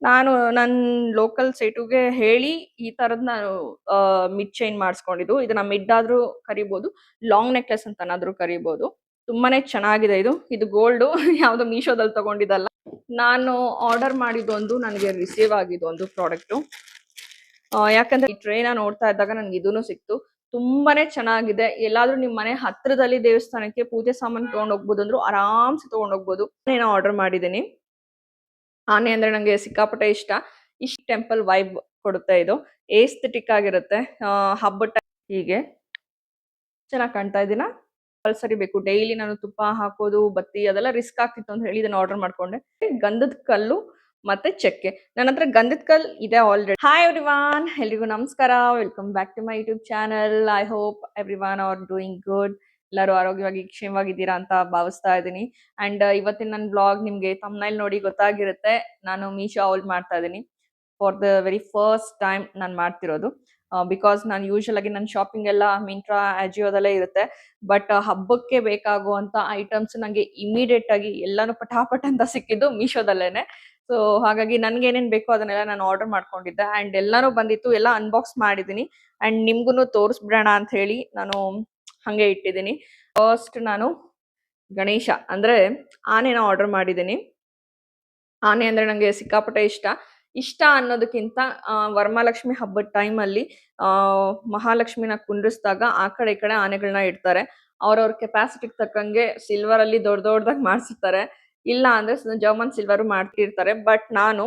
ನಾನು ನನ್ನ ಲೋಕಲ್ ಸೈಟುಗೆ ಹೇಳಿ ಈ ತರದ್ ನಾನು ಮಿಡ್ ಚೈನ್ ಮಾಡಿಸ್ಕೊಂಡಿದ್ದು. ಇದನ್ನ ಮಿಡ್ ಆದ್ರೂ ಕರಿಬಹುದು, ಲಾಂಗ್ ನೆಕ್ಲೆಸ್ ಅಂತನಾದ್ರೂ ಕರಿಬಹುದು. ತುಂಬಾನೇ ಚೆನ್ನಾಗಿದೆ ಇದು. ಇದು ಗೋಲ್ಡು ಯಾವ್ದೋ ಮೀಶೋದಲ್ಲಿ ತಗೊಂಡಿದ್ದಲ್ಲ. ನಾನು ಆರ್ಡರ್ ಮಾಡಿದ್ದೊಂದು, ನನಗೆ ರಿಸೀವ್ ಆಗಿದ್ದೊಂದು ಪ್ರಾಡಕ್ಟು. ಯಾಕಂದ್ರೆ ಈ ಟ್ರೇನ ನೋಡ್ತಾ ಇದ್ದಾಗ ನನ್ಗೆ ಇದೂನು ಸಿಕ್ತು. ತುಂಬಾನೇ ಚೆನ್ನಾಗಿದೆ. ಎಲ್ಲಾದ್ರೂ ನಿಮ್ ಮನೆ ಹತ್ರದಲ್ಲಿ ದೇವಸ್ಥಾನಕ್ಕೆ ಪೂಜೆ ಸಾಮಾನು ತಗೊಂಡ್ ಹೋಗ್ಬೋದು ಅಂದ್ರು ಆರಾಮ್ಸೆ ತಗೊಂಡ್ ಹೋಗ್ಬೋದು. ನಾನು ಆರ್ಡರ್ ಮಾಡಿದ್ದೀನಿ. ಆನೆ ಅಂದ್ರೆ ನಂಗೆ ಸಿಕ್ಕಾಪಟ್ಟೆ ಇಷ್ಟ. ಇಷ್ಟ ಟೆಂಪಲ್ ವೈಬ್ ಕೊಡುತ್ತೆ ಇದು. ಏಸ್ಥೆಟಿಕ್ ಆಗಿರುತ್ತೆ. ಹಬ್ಬದ ಹೀಗೆ ಚೆನ್ನಾಗಿ ಕಾಣ್ತಾ ಇದೀನಾ? ಕಂಪಲ್ಸರಿ ಬೇಕು. ಡೈಲಿ ನಾನು ತುಪ್ಪ ಹಾಕೋದು, ಬತ್ತಿ ಅದೆಲ್ಲ ರಿಸ್ಕ್ ಆಗ್ತಿತ್ತು ಅಂತ ಹೇಳಿ ಇದನ್ನ ಆರ್ಡರ್ ಮಾಡ್ಕೊಂಡೆ. ಗಂಧದ ಕಲ್ಲು ಮತ್ತೆ ಚಕ್ಕೆ. ನನ್ನ ಹತ್ರ ಗಂಧದ ಕಲ್ ಇದೆ ಆಲ್ರೆಡಿ. ಹಾಯ್ ಎವ್ರಿವಾನ್, ಎಲ್ರಿಗೂ ನಮಸ್ಕಾರ. Welcome back to my YouTube channel. I hope everyone are doing good. ಎಲ್ಲರೂ ಆರೋಗ್ಯವಾಗಿ ಕ್ಷೇಮವಾಗಿದ್ದೀರಾ ಅಂತ ಭಾವಿಸ್ತಾ ಇದ್ದೀನಿ. ಅಂಡ್ ಇವತ್ತಿನ ನನ್ನ ಬ್ಲಾಗ್ ನಿಮ್ಗೆ ಥಂಬ್ನೈಲ್ ನೋಡಿ ಗೊತ್ತಾಗಿರುತ್ತೆ. ನಾನು ಮೀಶೋ ಹೌಲ್ ಮಾಡ್ತಾ ಇದ್ದೀನಿ. For the very first time ನಾನು ಮಾಡ್ತಿರೋದು. ಬಿಕಾಸ್ ನಾನು ಯೂಶಲ್ ಆಗಿ ನನ್ನ ಶಾಪಿಂಗ್ ಎಲ್ಲ ಮಿಂಟ್ರಾ, ಅಜಿಯೋದಲ್ಲೇ ಇರುತ್ತೆ. ಬಟ್ ಹಬ್ಬಕ್ಕೆ ಬೇಕಾಗುವಂತ ಐಟಮ್ಸ್ ನಂಗೆ ಇಮಿಡಿಯೇಟ್ ಆಗಿ ಎಲ್ಲಾನು ಪಟಾಪಟ್ ಅಂತ ಸಿಕ್ಕಿದ್ದು ಮೀಶೋದಲ್ಲೇನೆ. ಸೊ ಹಾಗಾಗಿ ನನ್ಗೆ ಏನೇನ್ ಬೇಕೋ ಅದನ್ನೆಲ್ಲ ನಾನು ಆರ್ಡರ್ ಮಾಡ್ಕೊಂಡಿದ್ದೆ. ಅಂಡ್ ಎಲ್ಲಾನು ಬಂದಿತ್ತು, ಎಲ್ಲ ಅನ್ಬಾಕ್ಸ್ ಮಾಡಿದೀನಿ. ಅಂಡ್ ನಿಮ್ಗುನು ತೋರಿಸ್ಬಿಡೋಣ ಅಂತ ಹೇಳಿ ನಾನು ಹಂಗೆ ಇಟ್ಟಿದ್ದೀನಿ. ಫಸ್ಟ್ ನಾನು ಗಣೇಶ ಅಂದ್ರೆ ಆನೆನ ಆರ್ಡರ್ ಮಾಡಿದ್ದೀನಿ. ಆನೆ ಅಂದ್ರೆ ನಂಗೆ ಸಿಕ್ಕಾಪಟ್ಟೆ ಇಷ್ಟ. ಇಷ್ಟ ಅನ್ನೋದಕ್ಕಿಂತ ವರಮಹಾಲಕ್ಷ್ಮಿ ಹಬ್ಬದ ಟೈಮಲ್ಲಿ ಮಹಾಲಕ್ಷ್ಮಿನ ಕುಂಡ್ರಿಸಿದಾಗ ಆ ಕಡೆ ಈ ಕಡೆ ಆನೆಗಳನ್ನ ಇಡ್ತಾರೆ. ಅವ್ರವ್ರ ಕೆಪಾಸಿಟಿಗೆ ತಕ್ಕಂಗೆ ಸಿಲ್ವರ್ ಅಲ್ಲಿ ದೊಡ್ಡ ದೊಡ್ಡದಾಗಿ ಮಾಡಿಸಿರ್ತಾರೆ. ಇಲ್ಲ ಅಂದ್ರೆ ಜರ್ಮನ್ ಸಿಲ್ವರು ಮಾಡ್ತಿರ್ತಾರೆ. ಬಟ್ ನಾನು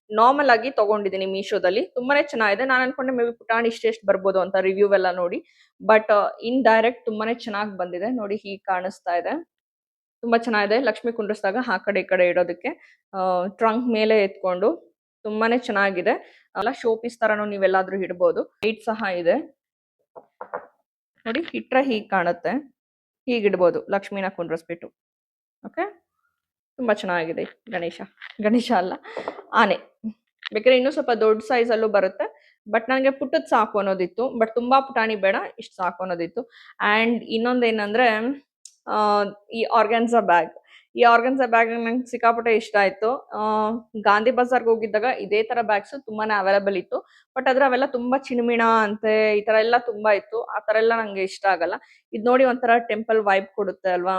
ನಾರ್ಮಲ್ ಆಗಿ ತಗೊಂಡಿದ್ದೀನಿ ಮೀಶೋದಲ್ಲಿ. ತುಂಬಾನೇ ಚೆನ್ನಾಗಿದೆ. ನಾನು ಅನ್ಕೊಂಡೆ ಮೇ ಬಿ ಪುಟಾಣಿ ಇಷ್ಟೆಷ್ಟು ಬರ್ಬೋದು ಅಂತ ರಿವ್ಯೂ ಎಲ್ಲ ನೋಡಿ. ಬಟ್ ಇನ್ ಡೈರೆಕ್ಟ್ ತುಂಬಾನೇ ಚೆನ್ನಾಗಿ ಬಂದಿದೆ. ನೋಡಿ ಹೀಗೆ ಕಾಣಿಸ್ತಾ ಇದೆ. ತುಂಬಾ ಚೆನ್ನಾಗಿದೆ. ಲಕ್ಷ್ಮಿ ಕುಂಡ್ರಿಸಿದಾಗ ಆ ಕಡೆ ಈ ಕಡೆ ಇಡೋದಕ್ಕೆ ಟ್ರಂಕ್ ಮೇಲೆ ಎತ್ಕೊಂಡು ತುಂಬಾನೇ ಚೆನ್ನಾಗಿದೆ. ಅಲ್ಲ ಶೋ ಪೀಸ್ ತರನು ನೀವೆಲ್ಲಾದ್ರೂ ಇಡ್ಬೋದು. ಹೈಟ್ ಸಹ ಇದೆ. ನೋಡಿ ಇಟ್ರೆ ಹೀಗ್ ಕಾಣುತ್ತೆ. ಹೀಗಿಡ್ಬೋದು ಲಕ್ಷ್ಮಿನ ಕುಂಡ್ರಿಸ್ಬಿಟ್ಟು. ಓಕೆ, ತುಂಬಾ ಚೆನ್ನಾಗಿದೆ ಗಣೇಶ. ಗಣೇಶ ಅಲ್ಲ, ಆನೆ. ಬೇಕಾದ್ರೆ ಇನ್ನೂ ಸ್ವಲ್ಪ ದೊಡ್ಡ ಸೈಜ್ ಅಲ್ಲೂ ಬರುತ್ತೆ. ಬಟ್ ನನಗೆ ಪುಟ್ಟದ್ ಸಾಕು ಅನ್ನೋದಿತ್ತು. ಬಟ್ ತುಂಬಾ ಪುಟಾಣಿ ಬೇಡ, ಇಷ್ಟು ಸಾಕು ಅನ್ನೋದಿತ್ತು. ಅಂಡ್ ಇನ್ನೊಂದೇನಂದ್ರೆ ಈ ಆರ್ಗನ್ಸಾ ಬ್ಯಾಗ್. ಈ ಆರ್ಗನ್ಸಾ ಬ್ಯಾಗ್ ನಂಗೆ ಸಿಕ್ಕಾಪಟ್ಟೆ ಇಷ್ಟ ಆಯ್ತು. ಗಾಂಧಿ ಬಜಾರ್ಗೆ ಹೋಗಿದ್ದಾಗ ಇದೇ ತರ ಬ್ಯಾಗ್ಸ್ ತುಂಬಾನೇ ಅವೈಲಬಲ್ ಇತ್ತು. ಬಟ್ ಆದ್ರೆ ಅವೆಲ್ಲ ತುಂಬಾ ಚಿಣಮಿಣ ಅಂತೆ, ಈ ತರ ಎಲ್ಲ ತುಂಬಾ ಇತ್ತು. ಆ ತರ ಎಲ್ಲ ನಂಗೆ ಇಷ್ಟ ಆಗಲ್ಲ. ಇದ್ ನೋಡಿ ಒಂಥರ ಟೆಂಪಲ್ ವೈಬ್ ಕೊಡುತ್ತೆ ಅಲ್ವಾ.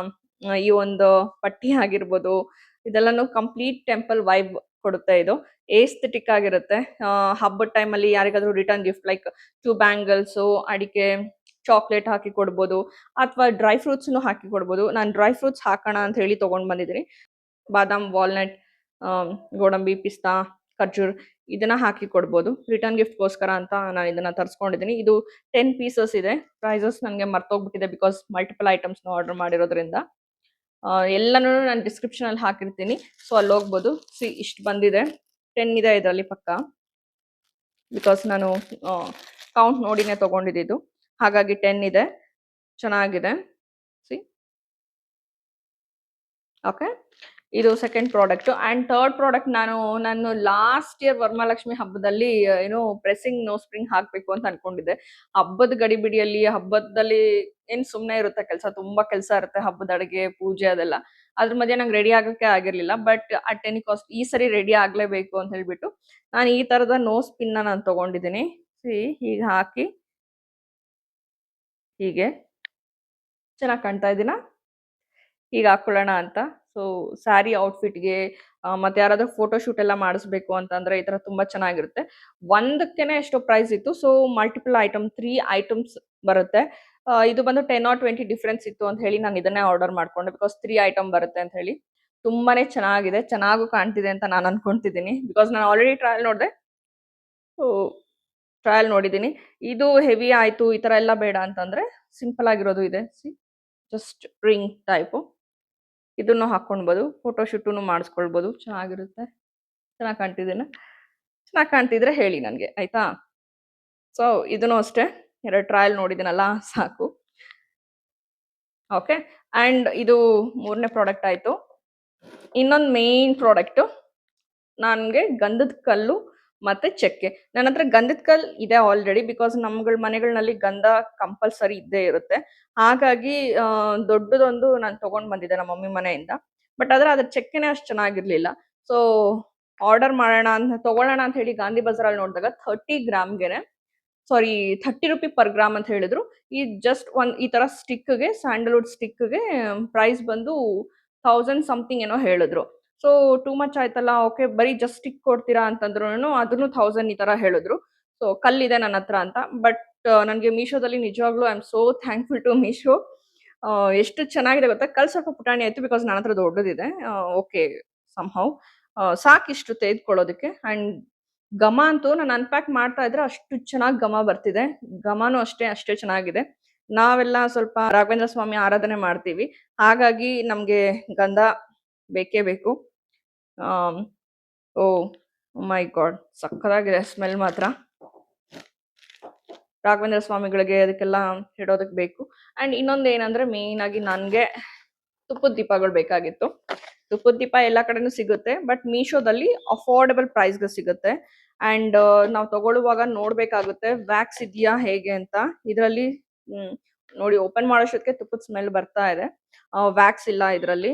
ಈ ಒಂದು ಪಟ್ಟಿ ಆಗಿರ್ಬೋದು, ಇದೆಲ್ಲಾನು ಕಂಪ್ಲೀಟ್ ಟೆಂಪಲ್ ವೈಬ್ ಕೊಡುತ್ತೆ. ಇದು ಏಸ್ಥೆಟಿಕ್ ಆಗಿರುತ್ತೆ. ಹಬ್ಬದ ಟೈಮಲ್ಲಿ ಯಾರಿಗಾದ್ರೂ ರಿಟರ್ನ್ ಗಿಫ್ಟ್ ಲೈಕ್ 2 ಬ್ಯಾಂಗಲ್ಸ್, ಅಡಿಕೆ, ಚಾಕ್ಲೇಟ್ ಹಾಕಿ ಕೊಡ್ಬೋದು. ಅಥವಾ ಡ್ರೈ ಫ್ರೂಟ್ಸ್ನು ಹಾಕಿ ಕೊಡ್ಬೋದು. ನಾನು ಡ್ರೈ ಫ್ರೂಟ್ಸ್ ಹಾಕೋಣ ಅಂತ ಹೇಳಿ ತಗೊಂಡ್ ಬಂದಿದ್ದೀನಿ. ಬಾದಾಮ್, ವಾಲ್ನಟ್, ಗೋಡಂಬಿ, ಪಿಸ್ತಾ, ಖರ್ಜೂರ್ ಇದನ್ನ ಹಾಕಿ ಕೊಡ್ಬೋದು. ರಿಟರ್ನ್ ಗಿಫ್ಟ್ಗೋಸ್ಕರ ಅಂತ ನಾನು ಇದನ್ನ ತರಿಸ್ಕೊಂಡಿದ್ದೀನಿ. ಇದು 10 ಪೀಸಸ್ ಇದೆ. ಪ್ರೈಸಸ್ ನನಗೆ ಮರ್ತೋಗ್ಬಿಟ್ಟಿದೆ ಬಿಕಾಸ್ ಮಲ್ಟಿಪಲ್ ಐಟಮ್ಸ್ನ ಆರ್ಡರ್ ಮಾಡಿರೋದ್ರಿಂದ. ಎಲ್ಲನೂ ನಾನು ಡಿಸ್ಕ್ರಿಪ್ಷನ್ ಅಲ್ಲಿ ಹಾಕಿರ್ತೀನಿ. ಸೊ ಅಲ್ಲಿ ಹೋಗ್ಬೋದು. ಇಷ್ಟು ಬಂದಿದೆ. 10 ಇದೆ ಇದರಲ್ಲಿ ಪಕ್ಕ. ಬಿಕಾಸ್ ನಾನು ಕೌಂಟ್ ನೋಡಿನೇ ತಗೊಂಡಿದ್ದು. ಹಾಗಾಗಿ 10 ಇದೆ. ಚೆನ್ನಾಗಿದೆ. ಸಿ ಓಕೆ, ಇದು second product. And third product ನಾನು ಲಾಸ್ಟ್ ಇಯರ್ ವರಮಹಾಲಕ್ಷ್ಮಿ ಹಬ್ಬದಲ್ಲಿ ಏನೋ ಪ್ರೆಸ್ಸಿಂಗ್ ನೋ ಸ್ಪ್ರಿಂಗ್ ಹಾಕ್ಬೇಕು ಅಂತ ಅನ್ಕೊಂಡಿದ್ದೆ. ಹಬ್ಬದ ಗಡಿಬಿಡಿಯಲ್ಲಿ, ಹಬ್ಬದಲ್ಲಿ ಏನ್ ಸುಮ್ನೆ ಇರುತ್ತೆ ಕೆಲಸ, ತುಂಬಾ ಕೆಲಸ ಇರುತ್ತೆ. ಹಬ್ಬದ ಅಡುಗೆ, ಪೂಜೆ ಅದೆಲ್ಲ. ಅದ್ರ ಮಧ್ಯೆ ನಂಗೆ ರೆಡಿ ಆಗಕ್ಕೆ ಆಗಿರ್ಲಿಲ್ಲ. ಬಟ್ ಅಟ್ ಎನಿ ಕಾಸ್ಟ್ ಈ ಸರಿ ರೆಡಿ ಆಗ್ಲೇಬೇಕು ಅಂತ ಹೇಳ್ಬಿಟ್ಟು ನಾನು ಈ ತರದ ನೋ ಸ್ಪಿನ್ ನಾನು ತಗೊಂಡಿದ್ದೀನಿ. ಹೀಗೆ ಹಾಕಿ ಹೀಗೆ ಚೆನ್ನಾಗಿ ಕಾಣ್ತಾ ಇದೀನಾ? ಈಗ ಹಾಕೊಳ್ಳೋಣ ಅಂತ. ಸೊ ಸ್ಯಾರಿ ಔಟ್ಫಿಟ್ಗೆ ಮತ್ತೆ ಯಾರಾದ್ರೂ ಫೋಟೋ ಶೂಟ್ ಎಲ್ಲ ಮಾಡಿಸ್ಬೇಕು ಅಂತಂದ್ರೆ ಈ ತರ ತುಂಬಾ ಚೆನ್ನಾಗಿರುತ್ತೆ. ಒಂದಕ್ಕೇನೆ ಎಷ್ಟೋ ಪ್ರೈಸ್ ಇತ್ತು. ಸೊ ಮಲ್ಟಿಪಲ್ ಐಟಮ್ 3 ಐಟಮ್ಸ್ ಬರುತ್ತೆ. ಇದು ಬಂದು 10 ಆರ್ 20 ಡಿಫ್ರೆನ್ಸ್ ಇತ್ತು ಅಂತ ಹೇಳಿ ನಾನು ಇದನ್ನೇ ಆರ್ಡರ್ ಮಾಡ್ಕೊಂಡೆ. ಬಿಕಾಸ್ 3 ಐಟಮ್ ಬರುತ್ತೆ ಅಂತ ಹೇಳಿ. ತುಂಬಾನೇ ಚೆನ್ನಾಗಿದೆ, ಚೆನ್ನಾಗೂ ಕಾಣ್ತಿದೆ ಅಂತ ನಾನು ಅನ್ಕೊಂತಿದ್ದೀನಿ. ಬಿಕಾಸ್ ನಾನು ಆಲ್ರೆಡಿ ಟ್ರಯಲ್ ನೋಡಿದೆ. ಸೊ ಟ್ರಯಲ್ ನೋಡಿದ್ದೀನಿ. ಇದು ಹೆವಿ ಆಯ್ತು, ಈ ತರ ಎಲ್ಲ ಬೇಡ ಅಂತಂದ್ರೆ ಸಿಂಪಲ್ ಆಗಿರೋದು ಇದೆ. Just ring type. ಇದನ್ನು ಹಾಕೊಳ್ಬೋದು. ಫೋಟೋ ಶೂಟನ್ನು ಮಾಡಿಸ್ಕೊಳ್ಬೋದು. ಚೆನ್ನಾಗಿರುತ್ತೆ. ಚೆನ್ನಾಗಿ ಕಾಣ್ತಿದ್ದೀನ? ಚೆನ್ನಾಗಿ ಕಾಣ್ತಿದ್ರೆ ಹೇಳಿ ನನಗೆ, ಆಯ್ತಾ? ಸೊ ಇದನ್ನು ಅಷ್ಟೇ 2 ಟ್ರಯಲ್ ನೋಡಿದ್ದೀನಲ್ಲ ಸಾಕು. ಓಕೆ, ಅಂಡ್ ಇದು 3ನೇ ಪ್ರಾಡಕ್ಟ್ ಆಯ್ತು. ಇನ್ನೊಂದು ಮೇನ್ ಪ್ರಾಡಕ್ಟು ನನಗೆ ಗಂಧದ ಕಲ್ಲು ಮತ್ತೆ ಚಕ್ಕೆ. ನನ್ನ ಹತ್ರ ಗಂಧದ ಕಲ್ ಇದೆ ಆಲ್ರೆಡಿ. ಬಿಕಾಸ್ ನಮ್ಗಳ ಮನೆಗಳಲ್ಲಿ ಗಂಧ ಕಂಪಲ್ಸರಿ ಇದ್ದೇ ಇರುತ್ತೆ. ಹಾಗಾಗಿ ದೊಡ್ಡದೊಂದು ನಾನು ತಗೊಂಡ್ ಬಂದಿದ್ದೆ ನಮ್ಮ ಮಮ್ಮಿ ಮನೆಯಿಂದ. ಬಟ್ ಆದ್ರೆ ಅದ್ರ ಚಕ್ಕೆನೆ ಅಷ್ಟು ಚೆನ್ನಾಗಿರ್ಲಿಲ್ಲ. ಸೊ ಆರ್ಡರ್ ಮಾಡೋಣ ಅಂತ ತಗೊಳ್ಳೋಣ ಅಂತ ಹೇಳಿ ಗಾಂಧಿ ಬಜಾರಲ್ಲಿ ನೋಡಿದಾಗ 30 ಗ್ರಾಮ್ಗೆನೆ ಸಾರಿ 30 ರೂಪಿ ಪರ್ ಗ್ರಾಮ್ ಅಂತ ಹೇಳಿದ್ರು. ಈ ಜಸ್ಟ್ ಒಂದ್ ಈ ತರ ಸ್ಟಿಕ್ಗೆ ಸ್ಯಾಂಡಲ್ವುಡ್ ಸ್ಟಿಕ್ಗೆ ಪ್ರೈಸ್ ಬಂದು 1000 ಸಮಥಿಂಗ್ ಏನೋ ಹೇಳಿದ್ರು. ಸೊ ಟೂ ಮಚ್ ಆಯ್ತಲ್ಲ, ಓಕೆ ಬರೀ ಜಸ್ಟ್ ಸ್ಟಿಕ್ ಕೊಡ್ತೀರಾ ಅಂತಂದ್ರು ಅದನ್ನು 1000 ಈ ತರ ಹೇಳಿದ್ರು. ಸೊ ಕಲ್ಲಿದೆ ನನ್ನ ಹತ್ರ ಅಂತ. ಬಟ್ ನನಗೆ ಮೀಶೋದಲ್ಲಿ ನಿಜವಾಗ್ಲೂ I am so thankful to Meesho. ಎಷ್ಟು ಚೆನ್ನಾಗಿದೆ ಗೊತ್ತಾ? ಕಲ್ ಸ್ವಲ್ಪ ಪುಟಾಣಿ ಆಯ್ತು ಬಿಕಾಸ್ ನನ್ನ ಹತ್ರ ದೊಡ್ಡದಿದೆ. ಓಕೆ ಸಮ್‌ಹೌ ಸಾಕಿಷ್ಟು ತೆಗೆದುಕೊಳ್ಳೋದಕ್ಕೆ. ಅಂಡ್ ಘಮ ಅಂತೂ ನಾನು ಅನ್‌ಪ್ಯಾಕ್ ಮಾಡ್ತಾ ಇದ್ರೆ ಅಷ್ಟು ಚೆನ್ನಾಗಿ ಘಮ ಬರ್ತಿದೆ. ಘಮನೂ ಅಷ್ಟೇ ಚೆನ್ನಾಗಿದೆ. ನಾವೆಲ್ಲ ಸ್ವಲ್ಪ ರಾಘವೇಂದ್ರ ಸ್ವಾಮಿ ಆರಾಧನೆ ಮಾಡ್ತೀವಿ. ಹಾಗಾಗಿ ನಮ್ಗೆ ಗಂಧ ಬೇಕೇ ಬೇಕು. Am, oh! My god! ಸಕ್ಕತ್ತಾಗಿದೆ ಸ್ಮೆಲ್ ಮಾತ್ರ. ರಾಘವೇಂದ್ರ ಸ್ವಾಮಿಗಳಿಗೆ ಅದಕ್ಕೆಲ್ಲ ಇಡೋದಕ್ಕೆ ಬೇಕು. ಅಂಡ್ ಇನ್ನೊಂದೇನಂದ್ರೆ ಮೇಯ್ನ್ ಆಗಿ ನನ್ಗೆ ತುಪ್ಪದ ದೀಪಗಳು ಬೇಕಾಗಿತ್ತು. ತುಪ್ಪದ ದೀಪ ಎಲ್ಲ ಕಡೆನೂ ಸಿಗುತ್ತೆ. ಬಟ್ ಮೀಶೋದಲ್ಲಿ ಅಫೋರ್ಡಬಲ್ ಪ್ರೈಸ್‌ಗೆ ಸಿಗುತ್ತೆ. ಅಂಡ್ ನಾವು ತಗೊಳ್ಳುವಾಗ ನೋಡ್ಬೇಕಾಗುತ್ತೆ ವ್ಯಾಕ್ಸ್ ಇದೆಯಾ ಹೇಗೆ ಅಂತ. ಇದರಲ್ಲಿ ನೋಡಿ ಓಪನ್ ಮಾಡೋಷ್ಟೊತ್ತಿಗೆ ತುಪ್ಪದ ಸ್ಮೆಲ್ ಬರ್ತಾ ಇದೆ. ವ್ಯಾಕ್ಸ್ ಇಲ್ಲ ಇದರಲ್ಲಿ.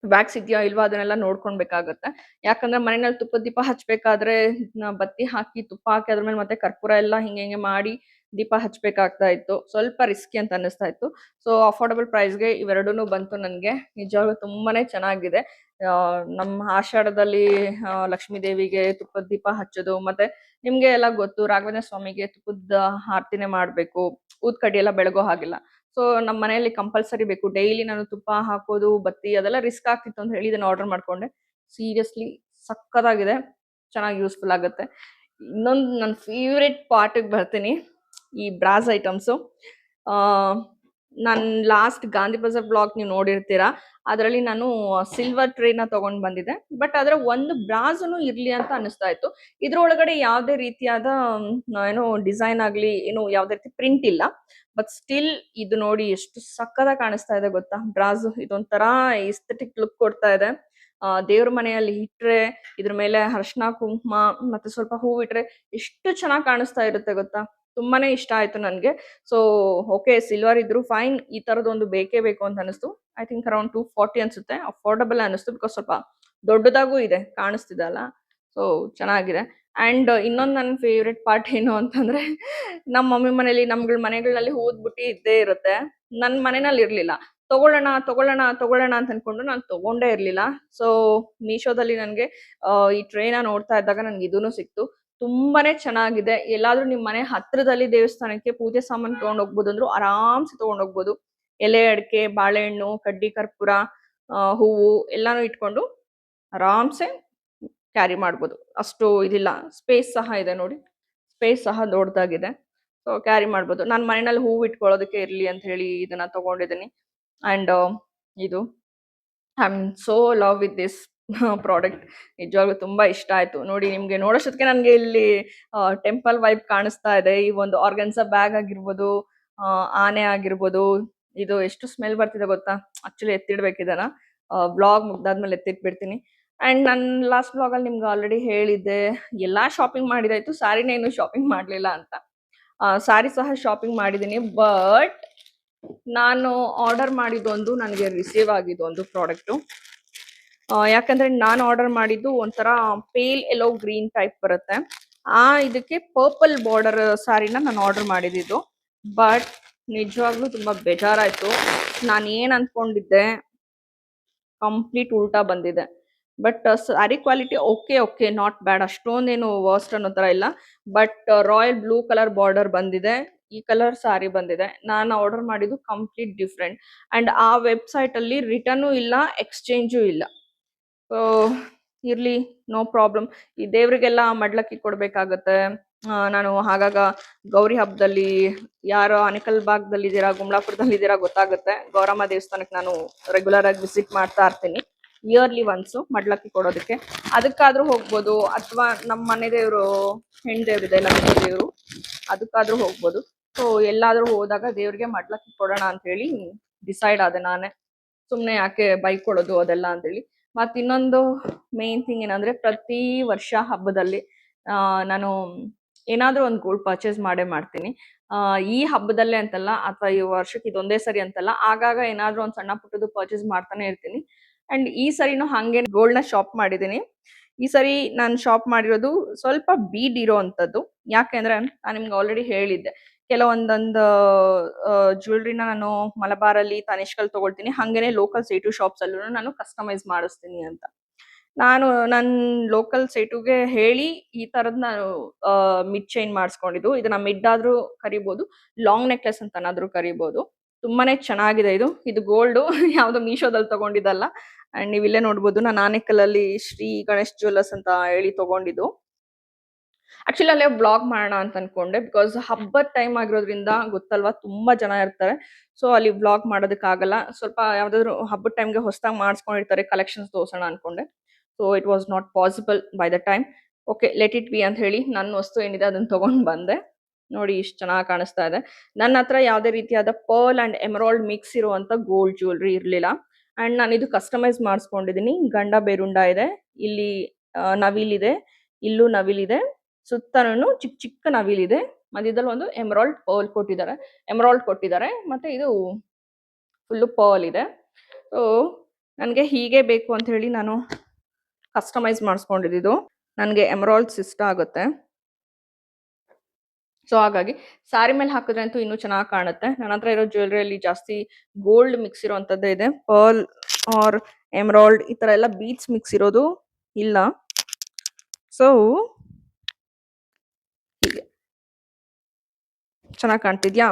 ವ್ಯಾಕ್ಸ್ ಇದೆಯಾ ಇಲ್ವಾ ಅದನ್ನೆಲ್ಲ ನೋಡ್ಕೊಳ್ಬೇಕಾಗತ್ತೆ. ಯಾಕಂದ್ರೆ ಮನೆಯಲ್ಲಿ ತುಪ್ಪದ ದೀಪ ಹಚ್ಬೇಕಾದ್ರೆ ಬತ್ತಿ ಹಾಕಿ ತುಪ್ಪ ಹಾಕಿ ಅದ್ರ ಮೇಲೆ ಮತ್ತೆ ಕರ್ಪೂರ ಎಲ್ಲ ಹಿಂಗೆ ಮಾಡಿ ದೀಪ ಹಚ್ಬೇಕಾಗ್ತಾ ಇತ್ತು. ಸ್ವಲ್ಪ ರಿಸ್ಕಿ ಅಂತ ಅನ್ನಿಸ್ತಾ ಇತ್ತು. ಸೊ ಅಫೋರ್ಡಬಲ್ ಪ್ರೈಸ್ಗೆ ಇವೆರಡೂನು ಬಂತು ನನಗೆ. ನಿಜವಾಗ್ಲೂ ತುಂಬಾನೇ ಚೆನ್ನಾಗಿದೆ. ನಮ್ಮ ಆಷಾಢದಲ್ಲಿ ಲಕ್ಷ್ಮೀ ದೇವಿಗೆ ತುಪ್ಪದ ದೀಪ ಹಚ್ಚೋದು, ಮತ್ತೆ ನಿಮ್ಗೆ ಎಲ್ಲ ಗೊತ್ತು ರಾಘವೇಂದ್ರ ಸ್ವಾಮಿಗೆ ತುಪ್ಪದ ಆರತಿನೇ ಮಾಡ್ಬೇಕು. ಊದ್ ಕಡ್ಡಿ ಎಲ್ಲ ಬೆಳಗೋ ಹಾಗಿಲ್ಲ. ಸೊ ನಮ್ಮ ಮನೆಯಲ್ಲಿ ಕಂಪಲ್ಸರಿ ಬೇಕು. ಡೈಲಿ ನಾನು ತುಪ್ಪ ಹಾಕೋದು, ಬತ್ತಿ ಅದೆಲ್ಲ ರಿಸ್ಕ್ ಆಗ್ತಿತ್ತು ಅಂತ ಹೇಳಿ ಇದನ್ನ ಆರ್ಡರ್ ಮಾಡ್ಕೊಂಡೆ. ಸೀರಿಯಸ್ಲಿ ಸಕ್ಕತ್ತಾಗಿದೆ. ಚೆನ್ನಾಗಿ ಯೂಸ್ಫುಲ್ ಆಗುತ್ತೆ. ಇನ್ನೊಂದು ನನ್ನ ಫೇವ್ರೆಟ್ ಪಾರ್ಟಿಗೆ ಬರ್ತೀನಿ. ಈ ಬ್ರಾಸ್ ಐಟಮ್ಸು. ನಾನು ಲಾಸ್ಟ್ ಗಾಂಧಿ ಬಜಾರ್ ಬ್ಲಾಗ್ ನೀವು ನೋಡಿರ್ತೀರಾ. ಅದರಲ್ಲಿ ನಾನು ಸಿಲ್ವರ್ ಟ್ರೇನ ತಗೊಂಡ್ ಬಂದಿದ್ದೆ. ಬಟ್ ಅದರ ಒಂದು ಬ್ರಾಸನು ಇರ್ಲಿ ಅಂತ ಅನಿಸ್ತಾ ಇತ್ತು. ಇದ್ರೊಳಗಡೆ ಯಾವುದೇ ರೀತಿಯಾದ ಏನೋ ಡಿಸೈನ್ ಆಗ್ಲಿ ಏನು ಯಾವುದೇ ರೀತಿ ಪ್ರಿಂಟ್ ಇಲ್ಲ. ಬಟ್ ಸ್ಟಿಲ್ ಇದು ನೋಡಿ ಎಷ್ಟು ಸಕ್ಕತ್ತಾಗಿ ಕಾಣಿಸ್ತಾ ಇದೆ ಗೊತ್ತಾ? ಬ್ರಾಸ್ ಇದೊಂಥರ ಎಸ್ಥೆಟಿಕ್ ಲುಕ್ ಕೊಡ್ತಾ ಇದೆ. ದೇವ್ರ ಮನೆಯಲ್ಲಿ ಇಟ್ರೆ ಇದ್ರ ಮೇಲೆ ಅರಿಶಿನ ಕುಂಕುಮ ಮತ್ತೆ ಸ್ವಲ್ಪ ಹೂವು ಇಟ್ರೆ ಎಷ್ಟು ಚೆನ್ನಾಗಿ ಕಾಣಿಸ್ತಾ ಇರುತ್ತೆ ಗೊತ್ತಾ? ತುಂಬಾನೇ ಇಷ್ಟ ಆಯ್ತು ನನ್ಗೆ. ಸೊ ಓಕೆ ಸಿಲ್ವರ್ ಇದ್ರು ಫೈನ್, ಈ ತರದೊಂದು ಬೇಕೇ ಬೇಕು ಅಂತ ಅನಿಸ್ತು. ಐ ಥಿಂಕ್ ಅರೌಂಡ್ 240 ಅನ್ಸುತ್ತೆ. ಅಫೋರ್ಡಬಲ್ ಅನಿಸ್ತು ಬಿಕಾಸ್ ಸ್ವಲ್ಪ ದೊಡ್ಡದಾಗೂ ಇದೆ ಕಾಣಿಸ್ತಿದೆ ಅಲ್ಲ. ಸೊ ಚೆನ್ನಾಗಿದೆ. ಅಂಡ್ ಇನ್ನೊಂದು ನನ್ನ ಫೇವ್ರೆಟ್ ಪಾರ್ಟ್ ಏನು ಅಂತಂದ್ರೆ ನಮ್ಮ ಮಮ್ಮಿ ಮನೇಲಿ ನಮ್ಗಳ ಮನೆಗಳಲ್ಲಿ ಹೂವದ್ ಬುಟ್ಟಿ ಇದ್ದೇ ಇರುತ್ತೆ. ನನ್ನ ಮನೆಯಲ್ಲಿ ಇರ್ಲಿಲ್ಲ. ತಗೊಳ್ಳೋಣ ಅಂತ ಅನ್ಕೊಂಡು ನಾನು ತಗೊಂಡೇ ಇರ್ಲಿಲ್ಲ. ಸೊ ಮೀಶೋದಲ್ಲಿ ನನಗೆ ಈ ಟ್ರೇನ ನೋಡ್ತಾ ಇದ್ದಾಗ ನನ್ಗೆ ಇದೂನು ಸಿಕ್ತು. ತುಂಬಾನೇ ಚೆನ್ನಾಗಿದೆ. ಎಲ್ಲಾದ್ರೂ ನಿಮ್ ಮನೆ ಹತ್ರದಲ್ಲಿ ದೇವಸ್ಥಾನಕ್ಕೆ ಪೂಜೆ ಸಾಮಾನು ತಗೊಂಡ್ ಹೋಗ್ಬೋದು ಅಂದ್ರು ಆರಾಮ್ಸೆ ತಗೊಂಡ್ ಹೋಗ್ಬೋದು. ಎಲೆ ಅಡಿಕೆ, ಬಾಳೆಹಣ್ಣು, ಕಡ್ಡಿ ಕರ್ಪೂರ, ಹೂವು ಎಲ್ಲಾನು ಇಟ್ಕೊಂಡು ಆರಾಮ್ಸೆ ಕ್ಯಾರಿ ಮಾಡ್ಬೋದು. ಅಷ್ಟು ಇದಿಲ್ಲ. ಸ್ಪೇಸ್ ಸಹ ಇದೆ ನೋಡಿ. ಸ್ಪೇಸ್ ಸಹ ದೊಡ್ಡದಾಗಿದೆ. ಸೊ ಕ್ಯಾರಿ ಮಾಡ್ಬೋದು. ನಾನು ಮನೆಯಲ್ಲಿ ಹೂವು ಇಟ್ಕೊಳ್ಳೋದಕ್ಕೆ ಇರ್ಲಿ ಅಂತ ಹೇಳಿ ಇದನ್ನ ತಗೊಂಡಿದ್ದೀನಿ. ಅಂಡ್ ಇದು I am so love with this product. ನಿಜವಾಗ್ಲೂ ತುಂಬಾ ಇಷ್ಟ ಆಯ್ತು. ನೋಡಿ ನಿಮ್ಗೆ ನೋಡೋಷ್ಟೊತ್ತಿಗೆ ನನಗೆ ಇಲ್ಲಿ ಟೆಂಪಲ್ ವೈಬ್ ಕಾಣಿಸ್ತಾ ಇದೆ. ಈ ಒಂದು ಆರ್ಗನ್ಸಾ ಬ್ಯಾಗ್ ಆಗಿರ್ಬೋದು, ಆನೆ ಆಗಿರ್ಬೋದು. ಇದು ಎಷ್ಟು ಸ್ಮೆಲ್ ಬರ್ತಿದೆ ಗೊತ್ತಾ? ಆಕ್ಚುಲಿ ಎತ್ತಿಡ್ಬೇಕಿದನ. ಬ್ಲಾಗ್ ಮುಗ್ದಾದ್ಮೇಲೆ ಎತ್ತಿಟ್ಬಿಡ್ತೀನಿ. ಅಂಡ್ ನಾನು ಲಾಸ್ಟ್ ಬ್ಲಾಗಲ್ಲಿ ನಿಮ್ಗೆ ಆಲ್ರೆಡಿ ಹೇಳಿದ್ದೆ ಎಲ್ಲಾ ಶಾಪಿಂಗ್ ಮಾಡಿದಾಯ್ತು, ಸ್ಯಾರಿನೇ ಇನ್ನೂ ಶಾಪಿಂಗ್ ಮಾಡಲಿಲ್ಲ ಅಂತ. ಸ್ಯಾರಿ ಸಹ ಶಾಪಿಂಗ್ ಮಾಡಿದ್ದೀನಿ. ಬಟ್ ನಾನು ಆರ್ಡರ್ ಮಾಡಿದ್ದೊಂದು ನನಗೆ ರಿಸೀವ್ ಆಗಿದ್ದೊಂದು ಪ್ರಾಡಕ್ಟು. ಯಾಕಂದ್ರೆ ನಾನು ಆರ್ಡರ್ ಮಾಡಿದ್ದು ಒಂಥರ ಪೇಲ್ ಯೆಲ್ಲೋ ಗ್ರೀನ್ ಟೈಪ್ ಬರುತ್ತೆ. ಇದಕ್ಕೆ ಪರ್ಪಲ್ ಬಾರ್ಡರ್ ಸ್ಯಾರಿನ ನಾನು ಆರ್ಡರ್ ಮಾಡಿದ್ದು. ಬಟ್ ನಿಜವಾಗ್ಲೂ ತುಂಬಾ ಬೇಜಾರಾಯ್ತು. ನಾನು ಏನ್ ಅನ್ಕೊಂಡಿದ್ದೆ ಕಂಪ್ಲೀಟ್ ಉಲ್ಟಾ ಬಂದಿದೆ. But sari quality okay not bad, ಅಷ್ಟೊಂದೇನು ವರ್ಸ್ಟ್ ಅನ್ನೋ ತರ ಇಲ್ಲ. But royal blue colour border ಬಂದಿದೆ, ಈ ಕಲರ್ ಸ್ಯಾರಿ ಬಂದಿದೆ. ನಾನು ಆರ್ಡರ್ ಮಾಡಿದ್ದು ಕಂಪ್ಲೀಟ್ ಡಿಫ್ರೆಂಟ್. ಅಂಡ್ ಆ ವೆಬ್ಸೈಟ್ ಅಲ್ಲಿ ರಿಟರ್ನು ಇಲ್ಲ, ಎಕ್ಸ್ಚೇಂಜು ಇಲ್ಲ. ಸೊ ಇರ್ಲಿ, ನೋ ಪ್ರಾಬ್ಲಮ್. ಈ ದೇವ್ರಿಗೆಲ್ಲ ಮಡ್ಲಕ್ಕಿ ಕೊಡ್ಬೇಕಾಗತ್ತೆ. ನಾನು ಆಗಾಗ ಗೌರಿ ಹಬ್ಬದಲ್ಲಿ ಯಾರೋ ಅನೇಕಲ್ ಭಾಗದಲ್ಲಿ ಇದ್ದೀರಾ, ಗುಮ್ಲಾಪುರದಲ್ಲಿ ಇದ್ದೀರಾ ಗೊತ್ತಾಗುತ್ತೆ. ಗೌರಮ್ಮ ದೇವಸ್ಥಾನಕ್ಕೆ ನಾನು ರೆಗ್ಯುಲರ್ ಆಗಿ ವಿಸಿಟ್ ಮಾಡ್ತಾ ಇರ್ತೀನಿ ಇಯರ್ಲಿ ಒನ್ಸು ಮಡ್ಲಕ್ಕಿ ಕೊಡೋದಕ್ಕೆ. ಅದಕ್ಕಾದ್ರೂ ಹೋಗ್ಬೋದು, ಅಥವಾ ನಮ್ಮ ಮನೆ ದೇವರು ಹೆಣ್ ದೇವ್ರಿದೆ ಲಕ್ಷ್ಮೀ ದೇವರು, ಅದಕ್ಕಾದ್ರೂ ಹೋಗ್ಬೋದು. ಸೊ ಎಲ್ಲಾದ್ರೂ ಹೋದಾಗ ದೇವ್ರಿಗೆ ಮಡ್ಲಕ್ಕಿ ಕೊಡೋಣ ಅಂತ ಹೇಳಿ ಡಿಸೈಡ್ ಆದೆ ನಾನೇ. ಸುಮ್ನೆ ಯಾಕೆ ಬೈಕ್ ಕೊಡೋದು ಅದೆಲ್ಲ ಅಂತೇಳಿ. ಮತ್ ಇನ್ನೊಂದು ಮೇನ್ ಥಿಂಗ್ ಏನಂದ್ರೆ ಪ್ರತಿ ವರ್ಷ ಹಬ್ಬದಲ್ಲಿ ನಾನು ಏನಾದ್ರೂ ಒಂದು ಗೋಲ್ಡ್ ಪರ್ಚೇಸ್ ಮಾಡೇ ಮಾಡ್ತೀನಿ. ಈ ಹಬ್ಬದಲ್ಲೇ ಅಂತಲ್ಲ, ಅಥವಾ ಈ ವರ್ಷಕ್ಕೆ ಇದೊಂದೇ ಸರಿ ಅಂತಲ್ಲ, ಆಗಾಗ ಏನಾದ್ರೂ ಒಂದು ಸಣ್ಣ ಪುಟ್ಟದ್ದು ಪರ್ಚೇಸ್ ಮಾಡ್ತಾನೆ ಇರ್ತೀನಿ. ಅಂಡ್ ಈ ಸರಿನೂ ಹಂಗೆ ಗೋಲ್ಡ್ ನ ಶಾಪ್ ಮಾಡಿದೀನಿ. ಈ ಸರಿ ನಾನು ಶಾಪ್ ಮಾಡಿರೋದು ಸ್ವಲ್ಪ ಬೀಡ್ ಇರೋವಂಥದ್ದು. ಯಾಕೆಂದ್ರೆ ನಾನು ನಿಮ್ಗೆ ಆಲ್ರೆಡಿ ಹೇಳಿದ್ದೆ. ಕೆಲವೊಂದೊಂದು ಜ್ಯುವೆಲರಿನ ನಾನು ಮಲಬಾರಲ್ಲಿ, ತನಿಷ್ಕಲ್ಲಿ ತಗೊಳ್ತೀನಿ. ಹಂಗೇನೆ ಲೋಕಲ್ ಸೈಟು ಶಾಪ್ಸ್ ಅಲ್ಲೂ ನಾನು ಕಸ್ಟಮೈಸ್ ಮಾಡಿಸ್ತೀನಿ ಅಂತ. ನಾನು ನನ್ನ ಲೋಕಲ್ ಸೈಟುಗೆ ಹೇಳಿ ಈ ತರದ್ ನಾನು ಮಿಡ್ ಚೈನ್ ಮಾಡಿಸ್ಕೊಂಡಿದ್ದು. ಇದನ್ನ ಮಿಡ್ ಆದ್ರೂ ಕರಿಬಹುದು, ಲಾಂಗ್ ನೆಕ್ಲೆಸ್ ಅಂತನಾದ್ರೂ ಕರಿಬಹುದು. ತುಂಬಾನೇ ಚೆನ್ನಾಗಿದೆ ಇದು. ಇದು ಗೋಲ್ಡು ಯಾವ್ದೋ ಮೀಶೋದಲ್ಲಿ ತಗೊಂಡಿದ್ದಲ್ಲ. ಅಂಡ್ ನೀವು ಇಲ್ಲೇ ನೋಡ್ಬೋದು, ನಾನು ಆನೇಕಲ್ಲಲ್ಲಿ ಶ್ರೀ ಗಣೇಶ್ ಜ್ಯುವೆಲ್ಲರ್ಸ್ ಅಂತ ಹೇಳಿ ತಗೊಂಡಿದ್ದು. ಆಕ್ಚುಲಿ ಅಲ್ಲೇ ವ್ಲಾಗ್ ಮಾಡೋಣ ಅಂತ ಅನ್ಕೊಂಡೆ, ಬಿಕಾಸ್ ಹಬ್ಬದ ಟೈಮ್ ಆಗಿರೋದ್ರಿಂದ ಗೊತ್ತಲ್ವಾ, ತುಂಬಾ ಜನ ಇರ್ತಾರೆ. ಸೊ ಅಲ್ಲಿ ವ್ಲಾಗ್ ಮಾಡೋದಕ್ಕಾಗಲ್ಲ. ಸ್ವಲ್ಪ ಯಾವ್ದಾದ್ರು ಹಬ್ಬದ ಟೈಮ್ಗೆ ಹೊಸದಾಗಿ ಮಾಡಿಸ್ಕೊಂಡಿರ್ತಾರೆ, ಕಲೆಕ್ಷನ್ಸ್ ತೋರ್ಸೋಣ ಅನ್ಕೊಂಡೆ. So it was not possible by the time. Okay, let it be ಅಂತ ಹೇಳಿ ನನ್ನ ವಸ್ತು ಏನಿದೆ ಅದನ್ನ ತಗೊಂಡ್ ಬಂದೆ. ನೋಡಿ ಇಷ್ಟು ಚೆನ್ನಾಗಿ ಕಾಣಿಸ್ತಾ ಇದೆ. ನನ್ನ ಹತ್ರ ಯಾವುದೇ ರೀತಿಯಾದ ಪರ್ಲ್ ಅಂಡ್ ಎಮರಾಲ್ಡ್ ಮಿಕ್ಸ್ ಇರುವಂತ ಗೋಲ್ಡ್ ಜ್ಯುವೆಲ್ರಿ ಇರಲಿಲ್ಲ. ಅಂಡ್ ನಾನು ಇದು ಕಸ್ಟಮೈಸ್ ಮಾಡಿಸ್ಕೊಂಡಿದ್ದೀನಿ. ಗಂಡ ಬೇರುಂಡ ಇದೆ, ಇಲ್ಲಿ ನವಿಲಿದೆ, ಇಲ್ಲೂ ನವಿಲಿದೆ, ಸುತ್ತನೂ ಚಿಕ್ಕ ಚಿಕ್ಕ ನವಿಲಿದೆ, ಮಧ್ಯದಲ್ಲಿ ಒಂದು ಎಮರಾಲ್ಡ್ ಕೊಟ್ಟಿದ್ದಾರೆ, ಮತ್ತೆ ಇದು ಫುಲ್ಲು ಪರ್ಲ್ ಇದೆ. ಸೊ ನನಗೆ ಹೀಗೆ ಬೇಕು ಅಂತ ಹೇಳಿ ನಾನು ಕಸ್ಟಮೈಸ್ ಮಾಡಿಸ್ಕೊಂಡಿದ್ದು. ನನಗೆ ಎಮರಾಲ್ಡ್ಸ್ ಇಷ್ಟ ಆಗುತ್ತೆ. ಸೊ ಹಾಗಾಗಿ ಸ್ಯಾರಿ ಮೇಲೆ ಹಾಕಿದ್ರೆ ಅಂತೂ ಇನ್ನೂ ಚೆನ್ನಾಗಿ ಕಾಣುತ್ತೆ. ನನ್ನ ಹತ್ರ ಇರೋ ಜ್ಯುವೆಲ್ರಿಯಲ್ಲಿ ಜಾಸ್ತಿ ಗೋಲ್ಡ್ ಮಿಕ್ಸ್ ಇರೋವಂಥದ್ದೇ ಇದೆ. ಪರ್ಲ್ ಆರ್ ಎಮರಾಲ್ಡ್ ಈ ಥರ ಎಲ್ಲ ಬೀಡ್ಸ್ ಮಿಕ್ಸ್ ಇರೋದು ಇಲ್ಲ. ಸೊ ಹೀಗೆ ಚೆನ್ನಾಗಿ ಕಾಣ್ತಿದ್ಯಾ?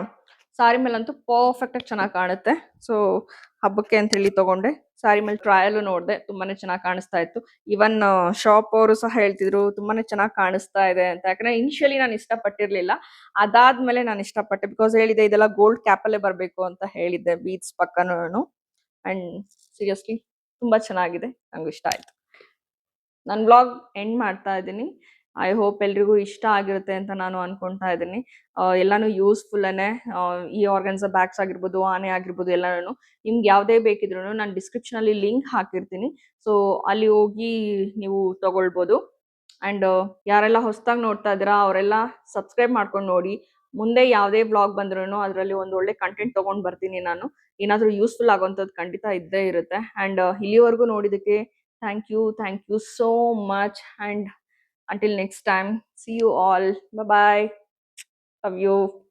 ಸಾರಿ ಮೇಲಂತೂ ಪರ್ಫೆಕ್ಟ್ ಆಗಿ ಚೆನ್ನಾಗಿ ಕಾಣುತ್ತೆ. ಸೊ ಹಬ್ಬಕ್ಕೆ ಅಂತ ಹೇಳಿ ತಗೊಂಡೆ. ಸಾರಿ ಮೇಲೆ ಟ್ರಯಲ್ ನೋಡಿದೆ, ತುಂಬಾನೇ ಚೆನ್ನಾಗಿ ಕಾಣಿಸ್ತಾ ಇತ್ತು. ಇವನ್ ಶಾಪ್ ಅವರು ಸಹ ಹೇಳ್ತಿದ್ರು ತುಂಬಾನೇ ಚೆನ್ನಾಗಿ ಕಾಣಿಸ್ತಾ ಇದೆ ಅಂತ. ಯಾಕಂದ್ರೆ ಇನಿಷಿಯಲಿ ನಾನು ಇಷ್ಟಪಟ್ಟಿರ್ಲಿಲ್ಲ, ಅದಾದ್ಮೇಲೆ ನಾನು ಇಷ್ಟಪಟ್ಟೆ. ಬಿಕಾಸ್ ಹೇಳಿದೆ ಇದೆಲ್ಲ ಗೋಲ್ಡ್ ಕ್ಯಾಪಲ್ಲೇ ಬರಬೇಕು ಅಂತ ಹೇಳಿದ್ದೆ, ಬೀಡ್ಸ್ ಪಕ್ಕನೂ. ಅಂಡ್ ಸೀರಿಯಸ್ಲಿ ತುಂಬಾ ಚೆನ್ನಾಗಿದೆ, ನಂಗೆ ಇಷ್ಟ ಆಯ್ತು. ನನ್ನ ವ್ಲಾಗ್ ಎಂಡ್ ಮಾಡ್ತಾ ಇದ್ದೀನಿ. ಐ ಹೋಪ್ ಎಲ್ರಿಗೂ ಇಷ್ಟ ಆಗಿರುತ್ತೆ ಅಂತ ನಾನು ಅನ್ಕೊಂತಾ ಇದ್ದೀನಿ. ಎಲ್ಲಾನು ಯೂಸ್ಫುಲ್ಲೇ. ಈ ಆರ್ಗನ್ಸ ಬ್ಯಾಗ್ಸ್ ಆಗಿರ್ಬೋದು, ಆನೆ ಆಗಿರ್ಬೋದು, ಎಲ್ಲಾನು ನಿಮ್ಗೆ ಯಾವುದೇ ಬೇಕಿದ್ರು ನಾನು ಡಿಸ್ಕ್ರಿಪ್ಷನಲ್ಲಿ ಲಿಂಕ್ ಹಾಕಿರ್ತೀನಿ. ಸೊ ಅಲ್ಲಿ ಹೋಗಿ ನೀವು ತಗೊಳ್ಬೋದು. ಅಂಡ್ ಯಾರೆಲ್ಲ ಹೊಸದಾಗಿ ನೋಡ್ತಾ ಇದ್ದೀರಾ ಅವರೆಲ್ಲ ಸಬ್ಸ್ಕ್ರೈಬ್ ಮಾಡ್ಕೊಂಡು ನೋಡಿ. ಮುಂದೆ ಯಾವುದೇ ವ್ಲಾಗ್ ಬಂದ್ರೂ ಅದರಲ್ಲಿ ಒಂದು ಒಳ್ಳೆ ಕಂಟೆಂಟ್ ತಗೊಂಡು ಬರ್ತೀನಿ ನಾನು. ಏನಾದರೂ ಯೂಸ್ಫುಲ್ ಆಗೋಂಥದ್ದು ಖಂಡಿತ ಇದ್ದೇ ಇರುತ್ತೆ. ಅಂಡ್ ಇಲ್ಲಿವರೆಗೂ ನೋಡಿದ್ದಕ್ಕೆ thank you so much. And until next time, see you all. Bye bye. Love you.